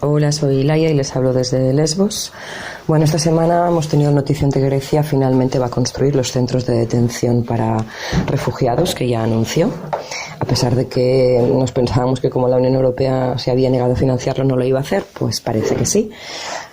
Hola, soy Laia y les hablo desde Lesbos. Bueno, esta semana hemos tenido noticia de que Grecia finalmente va a construir los centros de detención para refugiados que ya anunció. A pesar de que nos pensábamos que como la Unión Europea se había negado a financiarlo no lo iba a hacer, pues parece que sí.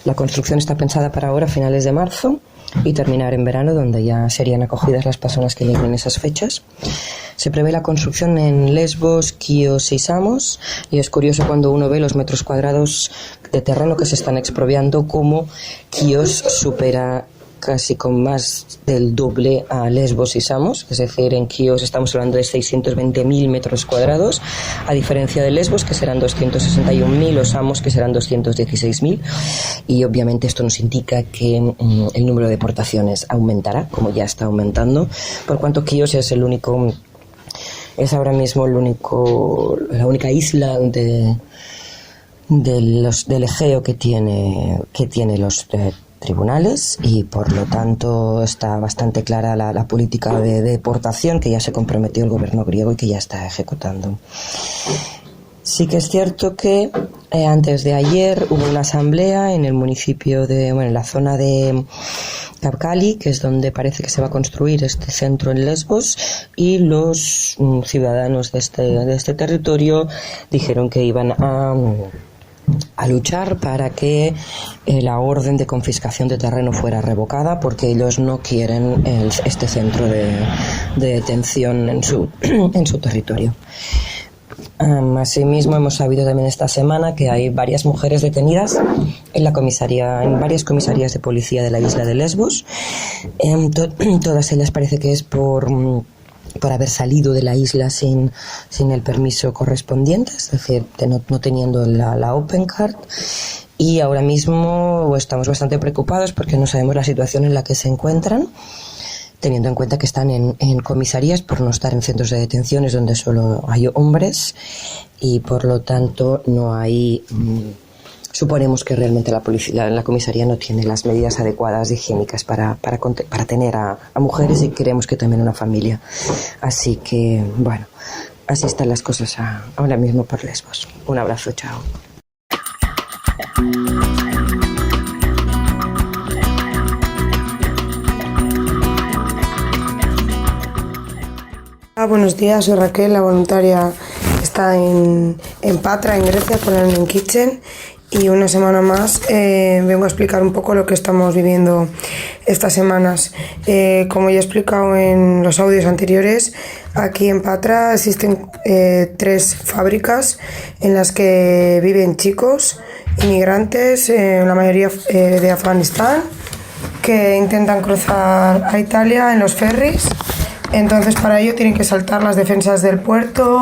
La construcción está pensada para ahora, a finales de marzo, y terminar en verano, donde ya serían acogidas las personas que lleguen en esas fechas. Se prevé la construcción en Lesbos, Quíos y Samos, y es curioso cuando uno ve los metros cuadrados de terreno que se están expropiando, como Quíos supera casi con más del doble a Lesbos y Samos. Es decir, en Quíos estamos hablando de 620.000 metros cuadrados, a diferencia de Lesbos, que serán 261.000, o Samos, que serán 216.000, y obviamente esto nos indica que el número de deportaciones aumentará, como ya está aumentando, por cuanto Quíos es ahora mismo la única isla del Egeo que tiene los tribunales, y por lo tanto está bastante clara la política de deportación que ya se comprometió el gobierno griego y que ya está ejecutando. Sí que es cierto que antes de ayer hubo una asamblea en el municipio en la zona de Kapkali, que es donde parece que se va a construir este centro en Lesbos, y los ciudadanos de este territorio dijeron que iban a luchar para que la orden de confiscación de terreno fuera revocada, porque ellos no quieren este centro de detención en su territorio. Asimismo, hemos sabido también esta semana que hay varias mujeres detenidas en varias comisarías de policía de la isla de Lesbos. Todas ellas parece que es por haber salido de la isla sin el permiso correspondiente, es decir, no teniendo la Open Card. Y ahora mismo estamos bastante preocupados porque no sabemos la situación en la que se encuentran, teniendo en cuenta que están en comisarías por no estar en centros de detenciones donde solo hay hombres, y por lo tanto no hay... Suponemos que realmente la comisaría no tiene las medidas adecuadas higiénicas para tener a mujeres, y creemos que también una familia. Así que, bueno, así están las cosas ahora mismo por Lesbos. Un abrazo, chao. Buenos días, soy Raquel, la voluntaria que está en Patra, en Grecia, con el Learning Kitchen, y una semana más vengo a explicar un poco lo que estamos viviendo estas semanas. Como ya he explicado en los audios anteriores, aquí en Patra existen 3 fábricas en las que viven chicos inmigrantes, la mayoría de Afganistán, que intentan cruzar a Italia en los ferries. Entonces, para ello tienen que saltar las defensas del puerto,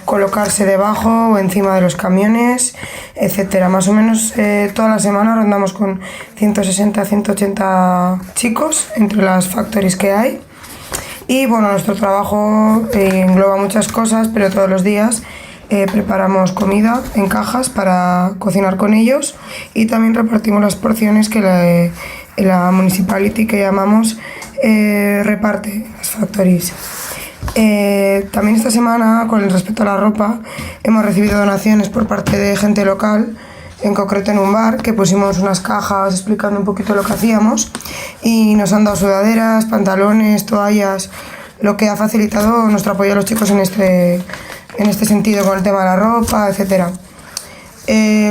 colocarse debajo o encima de los camiones, etcétera. Más o menos toda la semana rondamos con 160 a 180 chicos entre las factories que hay. Y bueno, nuestro trabajo engloba muchas cosas, pero todos los días preparamos comida en cajas para cocinar con ellos, y también repartimos las porciones que la municipality, que llamamos, reparte las factories. También esta semana, con respecto a la ropa, hemos recibido donaciones por parte de gente local, en concreto en un bar, que pusimos unas cajas explicando un poquito lo que hacíamos, y nos han dado sudaderas, pantalones, toallas, lo que ha facilitado nuestro apoyo a los chicos en este sentido, con el tema de la ropa, etcétera.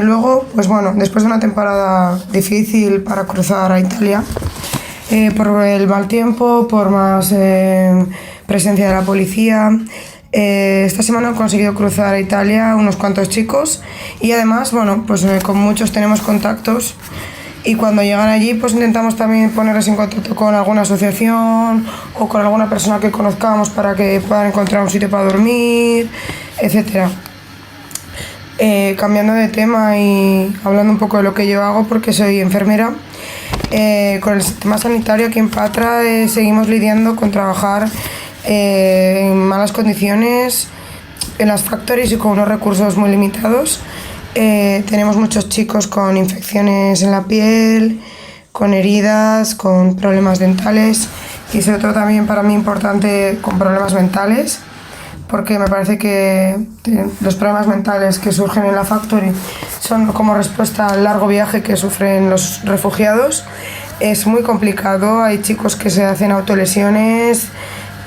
Luego, pues bueno, después de una temporada difícil para cruzar a Italia, por el mal tiempo, por más presencia de la policía, esta semana han conseguido cruzar a Italia unos cuantos chicos, y además, bueno, pues con muchos tenemos contactos, y cuando llegan allí pues intentamos también ponerles en contacto con alguna asociación o con alguna persona que conozcamos para que puedan encontrar un sitio para dormir, etcétera. Cambiando de tema y hablando un poco de lo que yo hago, porque soy enfermera, con el sistema sanitario aquí en Patra seguimos lidiando con trabajar en malas condiciones, en las factories y con unos recursos muy limitados. Tenemos muchos chicos con infecciones en la piel, con heridas, con problemas dentales y sobre todo también para mí importante con problemas mentales, porque me parece que los problemas mentales que surgen en la factory son como respuesta al largo viaje que sufren los refugiados. Es muy complicado, hay chicos que se hacen autolesiones,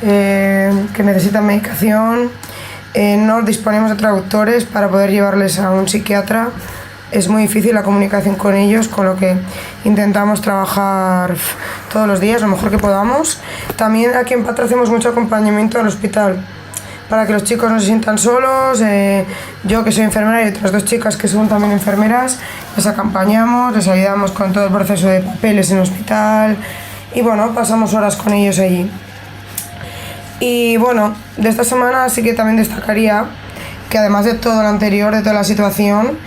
que necesitan medicación, no disponemos de traductores para poder llevarles a un psiquiatra. Es muy difícil la comunicación con ellos, con lo que intentamos trabajar todos los días lo mejor que podamos. También aquí en Patra hacemos mucho acompañamiento al hospital para que los chicos no se sientan solos. Yo, que soy enfermera, y otras 2 chicas que son también enfermeras, les acompañamos, les ayudamos con todo el proceso de papeles en el hospital y bueno, pasamos horas con ellos allí. Y bueno, de esta semana sí que también destacaría que además de todo lo anterior, de toda la situación,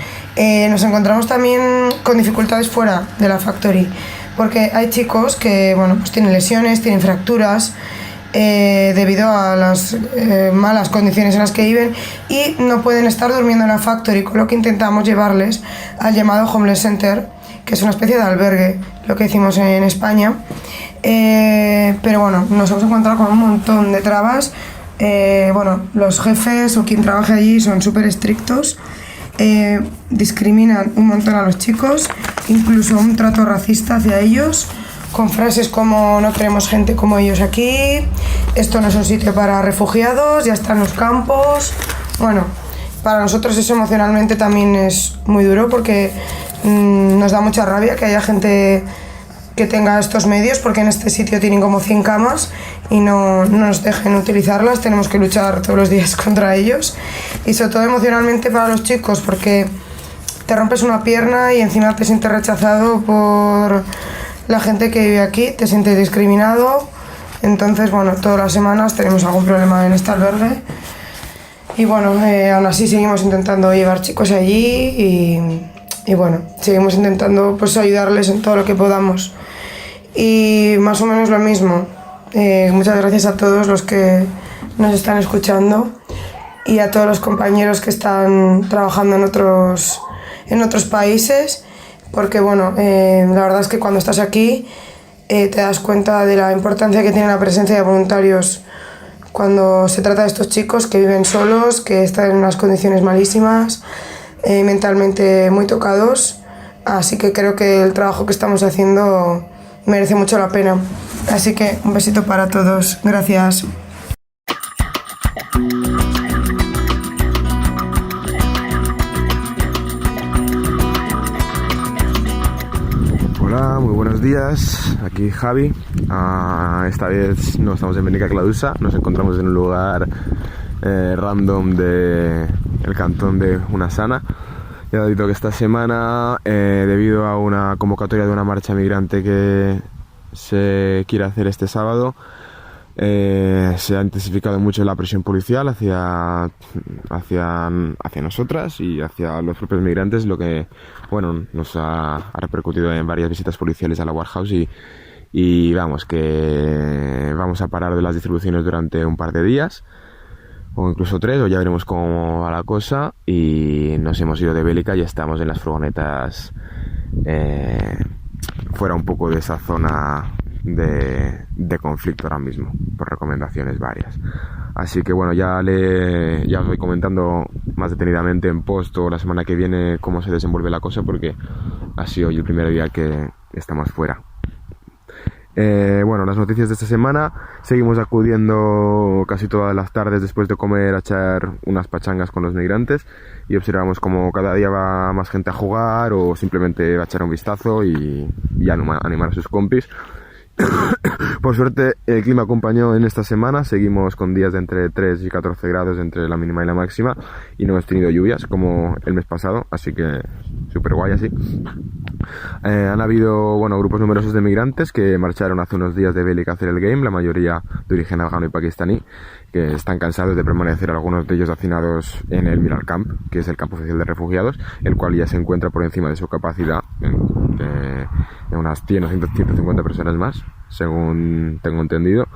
nos encontramos también con dificultades fuera de la factory, porque hay chicos que bueno, pues tienen lesiones, tienen fracturas debido a las malas condiciones en las que viven y no pueden estar durmiendo en la factory, con lo que intentamos llevarles al llamado Homeless Center, que es una especie de albergue, lo que decimos en España. Pero bueno, nos hemos encontrado con un montón de trabas. Bueno, los jefes o quien trabaja allí son súper estrictos, discriminan un montón a los chicos, incluso un trato racista hacia ellos, con frases como no queremos gente como ellos aquí, esto no es un sitio para refugiados, ya están los campos. Bueno, para nosotros eso emocionalmente también es muy duro, porque nos da mucha rabia que haya gente que tenga estos medios, porque en este sitio tienen como 100 camas y no nos dejen utilizarlas, tenemos que luchar todos los días contra ellos. Y sobre todo emocionalmente para los chicos, porque te rompes una pierna y encima te sientes rechazado por la gente que vive aquí, te sientes discriminado. Entonces bueno, todas las semanas tenemos algún problema en este albergue y bueno, aún así seguimos intentando llevar chicos allí y bueno, seguimos intentando pues ayudarles en todo lo que podamos. Y más o menos lo mismo. Muchas gracias a todos los que nos están escuchando y a todos los compañeros que están trabajando en otros países, porque bueno, la verdad es que cuando estás aquí te das cuenta de la importancia que tiene la presencia de voluntarios cuando se trata de estos chicos que viven solos, que están en unas condiciones malísimas, mentalmente muy tocados. Así que creo que el trabajo que estamos haciendo merece mucho la pena. Así que un besito para todos. Gracias. Hola, muy buenos días. Aquí Javi. Esta vez no estamos en Benica Cladusa, nos encontramos en un lugar random del cantón de Unasana. Ya dicho que esta semana, debido a una convocatoria de una marcha migrante que se quiere hacer este sábado, se ha intensificado mucho la presión policial hacia nosotras y hacia los propios migrantes, lo que bueno, nos ha repercutido en varias visitas policiales a la warehouse y vamos, que vamos a parar de las distribuciones durante un par de días o incluso 3, o ya veremos cómo va la cosa. Y nos hemos ido de bélica y estamos en las furgonetas fuera un poco de esa zona de conflicto ahora mismo, por recomendaciones varias. Así que bueno, ya os voy comentando más detenidamente en post o la semana que viene cómo se desenvuelve la cosa, porque ha sido hoy el primer día que estamos fuera. Bueno, las noticias de esta semana: seguimos acudiendo casi todas las tardes después de comer a echar unas pachangas con los migrantes y observamos como cada día va más gente a jugar o simplemente a echar un vistazo y animar a sus compis. Por suerte el clima acompañó en esta semana, seguimos con días de entre 3 y 14 grados entre la mínima y la máxima y no hemos tenido lluvias como el mes pasado, así que súper guay así. Han habido grupos numerosos de migrantes que marcharon hace unos días de Bélica a hacer el game, la mayoría de origen afgano y pakistaní, que están cansados de permanecer, algunos de ellos hacinados en el Miral Camp, que es el campo oficial de refugiados, el cual ya se encuentra por encima de su capacidad de unas 100 o 150 personas más, según tengo entendido.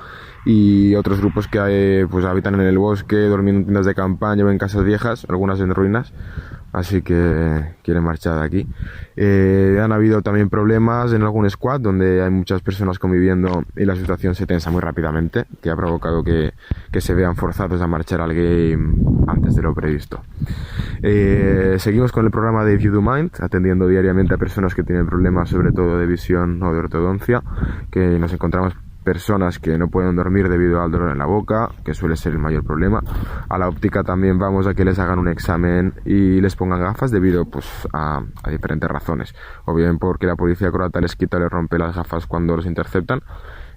y otros grupos que pues habitan en el bosque, durmiendo en tiendas de campaña o en casas viejas, algunas en ruinas, así que quieren marchar de aquí. Han habido también problemas en algún squad donde hay muchas personas conviviendo y la situación se tensa muy rápidamente, que ha provocado que se vean forzados a marchar al game antes de lo previsto. Seguimos con el programa de View to Mind, atendiendo diariamente a personas que tienen problemas sobre todo de visión o de ortodoncia, que nos encontramos personas que no pueden dormir debido al dolor en la boca, que suele ser el mayor problema. A la óptica también vamos a que les hagan un examen y les pongan gafas debido pues a diferentes razones, o bien porque la policía croata les quita o les rompe las gafas cuando los interceptan.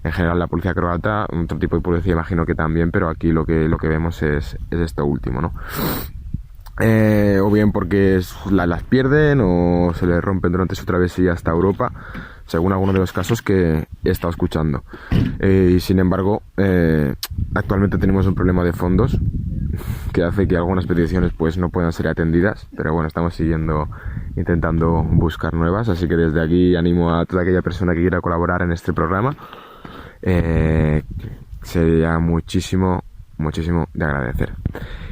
En general la policía croata, otro tipo de policía imagino que también, pero aquí lo que vemos es esto último, ¿no? O bien porque las pierden o se les rompen durante su travesía hasta Europa, según algunos de los casos que he estado escuchando. Y sin embargo, actualmente tenemos un problema de fondos que hace que algunas peticiones pues no puedan ser atendidas, pero bueno, estamos intentando buscar nuevas, así que desde aquí animo a toda aquella persona que quiera colaborar en este programa. Sería muchísimo de agradecer.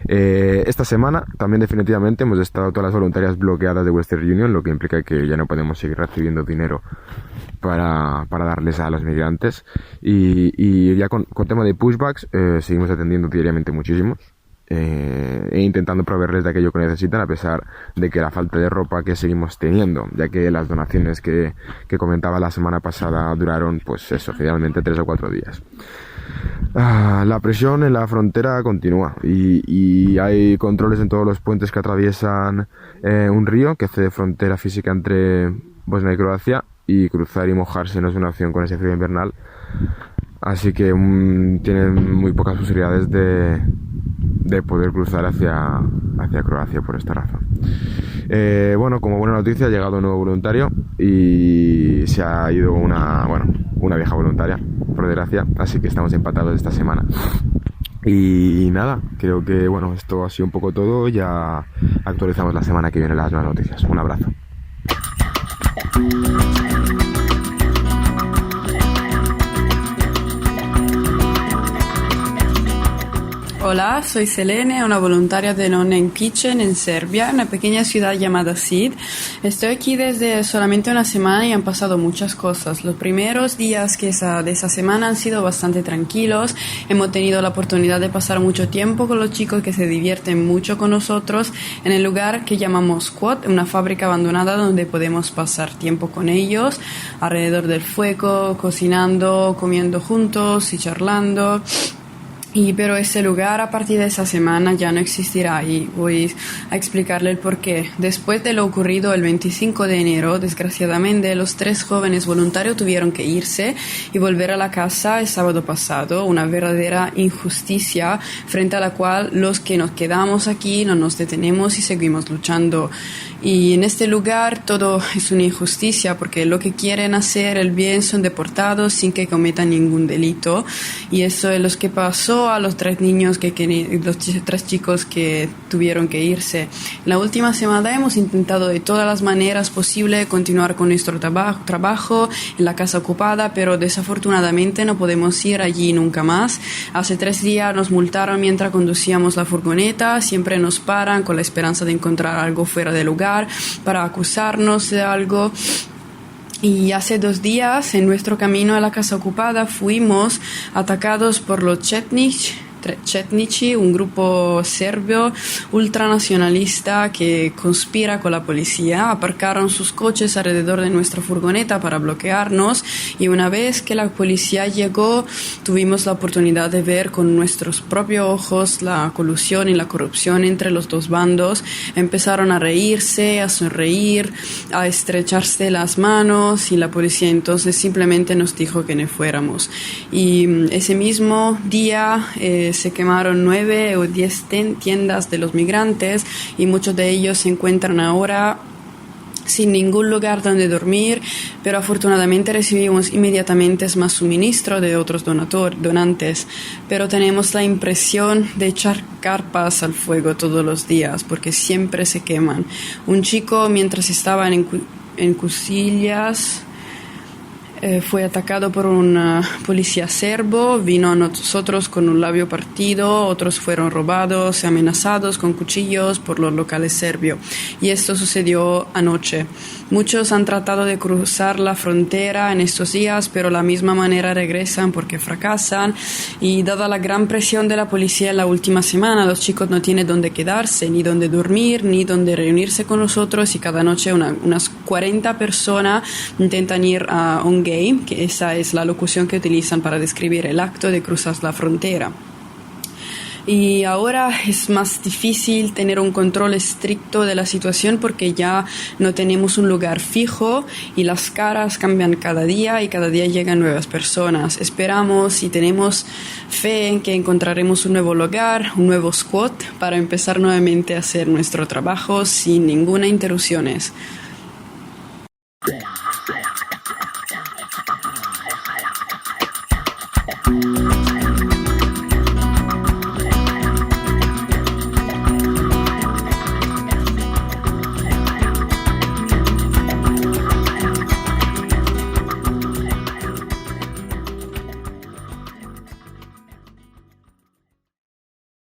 Esta semana también definitivamente hemos estado todas las voluntarias bloqueadas de Western Union, lo que implica que ya no podemos seguir recibiendo dinero para darles a los migrantes, y ya con tema de pushbacks seguimos atendiendo diariamente muchísimos e intentando proveerles de aquello que necesitan, a pesar de que la falta de ropa que seguimos teniendo, ya que las donaciones que comentaba la semana pasada duraron pues eso, generalmente 3 o 4 días. La presión en la frontera continúa y hay controles en todos los puentes que atraviesan un río que hace frontera física entre Bosnia y Croacia, y cruzar y mojarse no es una opción con ese frío invernal, así que tienen muy pocas posibilidades de poder cruzar hacia Croacia por esta razón. Bueno, como buena noticia ha llegado un nuevo voluntario y se ha ido una vieja voluntaria, por desgracia, así que estamos empatados esta semana. Y nada, creo que bueno, esto ha sido un poco todo. Ya actualizamos la semana que viene las nuevas noticias. Un abrazo. Hola, soy Selene, una voluntaria de Non Kitchen en Serbia, una pequeña ciudad llamada Sid. Estoy aquí desde solamente una semana y han pasado muchas cosas. Los primeros días de esa semana han sido bastante tranquilos. Hemos tenido la oportunidad de pasar mucho tiempo con los chicos que se divierten mucho con nosotros en el lugar que llamamos Squat, una fábrica abandonada donde podemos pasar tiempo con ellos, alrededor del fuego, cocinando, comiendo juntos y charlando. Pero ese lugar a partir de esa semana ya no existirá y voy a explicarle el porqué. Después de lo ocurrido el 25 de enero, desgraciadamente los 3 jóvenes voluntarios tuvieron que irse y volver a la casa el sábado pasado, una verdadera injusticia frente a la cual los que nos quedamos aquí no nos detenemos y seguimos luchando. Y en este lugar todo es una injusticia porque lo que quieren hacer el bien son deportados sin que cometan ningún delito, y eso es lo que pasó a los 3 niños, los 3 chicos que tuvieron que irse. La última semana hemos intentado de todas las maneras posibles continuar con nuestro trabajo en la casa ocupada, pero desafortunadamente no podemos ir allí nunca más. Hace 3 días nos multaron mientras conducíamos la furgoneta, siempre nos paran con la esperanza de encontrar algo fuera de lugar para acusarnos de algo. Y hace 2 días, en nuestro camino a la casa ocupada, fuimos atacados por los Chetnici, un grupo serbio ultranacionalista que conspira con la policía. Aparcaron sus coches alrededor de nuestra furgoneta para bloquearnos, y una vez que la policía llegó, tuvimos la oportunidad de ver con nuestros propios ojos la colusión y la corrupción entre los 2 bandos. Empezaron a reírse, a sonreír, a estrecharse las manos, y la policía entonces simplemente nos dijo que no fuéramos. Y ese mismo día se quemaron 9 o 10 tiendas de los migrantes, y muchos de ellos se encuentran ahora sin ningún lugar donde dormir, pero afortunadamente recibimos inmediatamente más suministro de otros donantes, pero tenemos la impresión de echar carpas al fuego todos los días porque siempre se queman. Un chico, mientras estaban en cuclillas, Fue atacado por un policía serbo, vino a nosotros con un labio partido, otros fueron robados y amenazados con cuchillos por los locales serbios. Y esto sucedió anoche. Muchos han tratado de cruzar la frontera en estos días, pero de la misma manera regresan porque fracasan. Y dada la gran presión de la policía en la última semana, los chicos no tienen dónde quedarse, ni dónde dormir, ni dónde reunirse con nosotros. Y cada noche unas 40 personas intentan ir a un game, que esa es la locución que utilizan para describir el acto de cruzar la frontera. Y ahora es más difícil tener un control estricto de la situación porque ya no tenemos un lugar fijo y las caras cambian cada día y cada día llegan nuevas personas. Esperamos y tenemos fe en que encontraremos un nuevo lugar, un nuevo squad para empezar nuevamente a hacer nuestro trabajo sin ninguna interrupción.